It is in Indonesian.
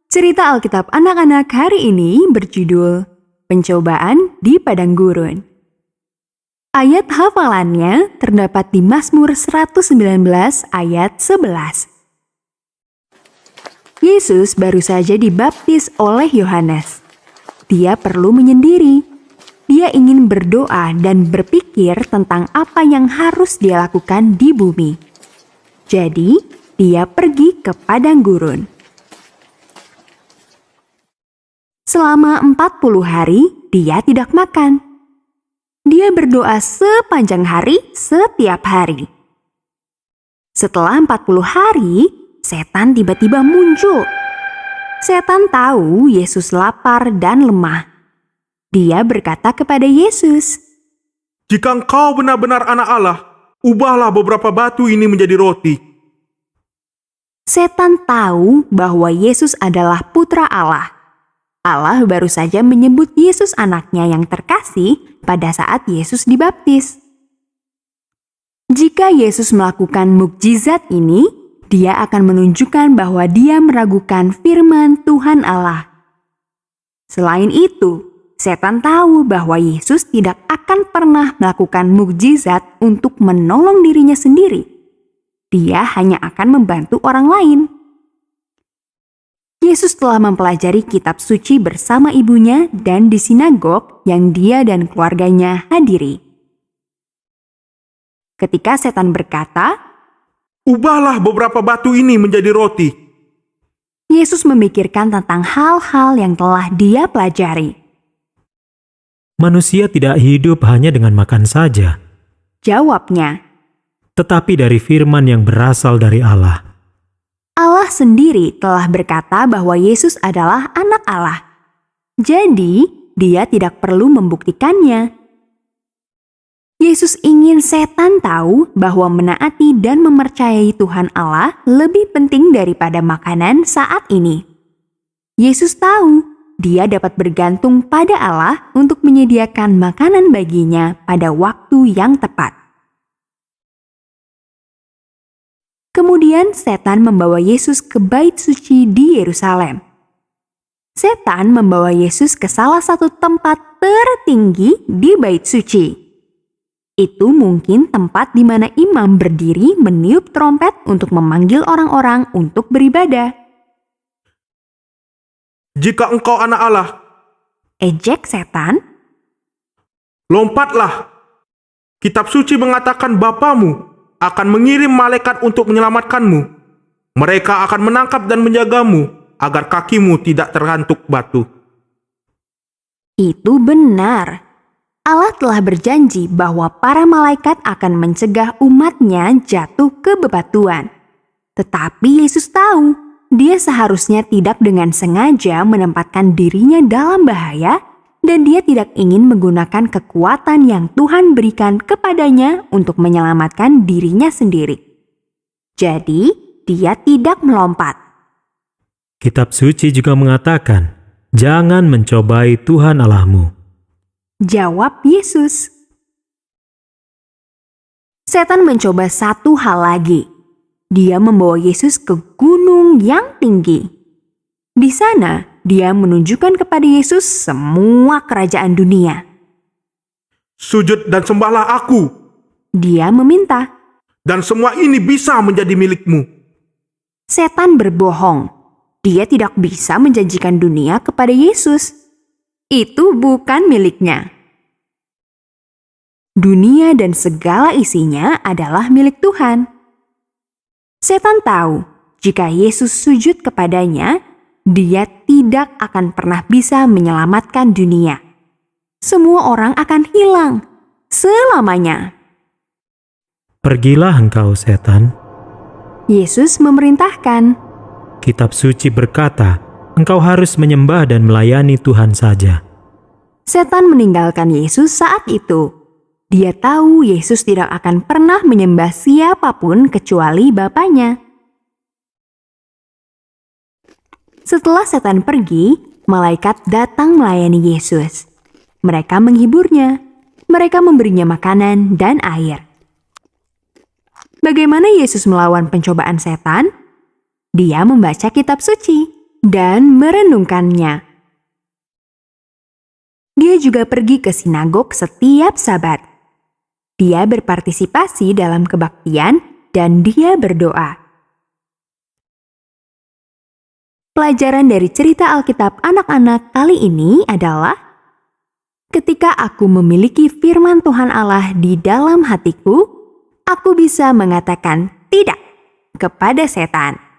Cerita Alkitab anak-anak hari ini berjudul Pencobaan di Padang Gurun. Ayat hafalannya terdapat di Mazmur 119 ayat 11. Yesus baru saja dibaptis oleh Yohanes. Dia perlu menyendiri. Dia ingin berdoa dan berpikir tentang apa yang harus dia lakukan di bumi. Jadi, dia pergi ke padang gurun. Selama 40 hari, dia tidak makan. Dia berdoa sepanjang hari setiap hari. Setelah 40 hari, setan tiba-tiba muncul. Setan tahu Yesus lapar dan lemah. Dia berkata kepada Yesus, "Jika engkau benar-benar anak Allah, ubahlah beberapa batu ini menjadi roti." Setan tahu bahwa Yesus adalah putra Allah. Allah baru saja menyebut Yesus anaknya yang terkasih pada saat Yesus dibaptis. Jika Yesus melakukan mukjizat ini, dia akan menunjukkan bahwa dia meragukan firman Tuhan Allah. Selain itu, setan tahu bahwa Yesus tidak akan pernah melakukan mukjizat untuk menolong dirinya sendiri. Dia hanya akan membantu orang lain. Yesus telah mempelajari kitab suci bersama ibunya dan di sinagog yang dia dan keluarganya hadiri. Ketika setan berkata, "Ubahlah beberapa batu ini menjadi roti." Yesus memikirkan tentang hal-hal yang telah dia pelajari. Manusia tidak hidup hanya dengan makan saja, Jawabnya, tetapi dari firman yang berasal dari Allah. Allah sendiri telah berkata bahwa Yesus adalah anak Allah. Jadi, dia tidak perlu membuktikannya. Yesus ingin setan tahu bahwa menaati dan mempercayai Tuhan Allah lebih penting daripada makanan saat ini. Yesus tahu dia dapat bergantung pada Allah untuk menyediakan makanan baginya pada waktu yang tepat. Kemudian setan membawa Yesus ke bait suci di Yerusalem. Setan membawa Yesus ke salah satu tempat tertinggi di bait suci. Itu mungkin tempat di mana imam berdiri meniup trompet untuk memanggil orang-orang untuk beribadah. "Jika engkau anak Allah, Ejek setan, lompatlah. Kitab suci mengatakan Bapamu akan mengirim malaikat untuk menyelamatkanmu. Mereka akan menangkap dan menjagamu agar kakimu tidak terhantuk batu." itu benar. Allah telah berjanji bahwa para malaikat akan mencegah umatnya jatuh ke bebatuan. Tetapi Yesus tahu, dia seharusnya tidak dengan sengaja menempatkan dirinya dalam bahaya dan dia tidak ingin menggunakan kekuatan yang Tuhan berikan kepadanya untuk menyelamatkan dirinya sendiri. Jadi, dia tidak melompat. Kitab suci juga mengatakan, jangan mencobai Tuhan Allahmu. Jawab Yesus. Setan mencoba satu hal lagi. Dia membawa Yesus ke gunung yang tinggi. Di sana, dia menunjukkan kepada Yesus semua kerajaan dunia. "Sujud dan sembahlah aku, Dia meminta. dan semua ini bisa menjadi milikmu." Setan berbohong. Dia tidak bisa menjanjikan dunia kepada Yesus. Itu bukan miliknya. Dunia dan segala isinya adalah milik Tuhan. Setan tahu, jika Yesus sujud kepadanya, dia tidak akan pernah bisa menyelamatkan dunia. Semua orang akan hilang selamanya. Pergilah engkau setan. Yesus memerintahkan. Kitab suci berkata, engkau harus menyembah dan melayani Tuhan saja. Setan meninggalkan Yesus saat itu. Dia tahu Yesus tidak akan pernah menyembah siapapun kecuali Bapanya. Setelah setan pergi, malaikat datang melayani Yesus. Mereka menghiburnya. Mereka memberinya makanan dan air. Bagaimana Yesus melawan pencobaan setan? Dia membaca kitab suci. dan merenungkannya. Dia juga pergi ke sinagog setiap Sabat. Dia berpartisipasi dalam kebaktian dan dia berdoa. Pelajaran dari cerita Alkitab anak-anak kali ini adalah: ketika aku memiliki firman Tuhan Allah di dalam hatiku, aku bisa mengatakan tidak kepada setan.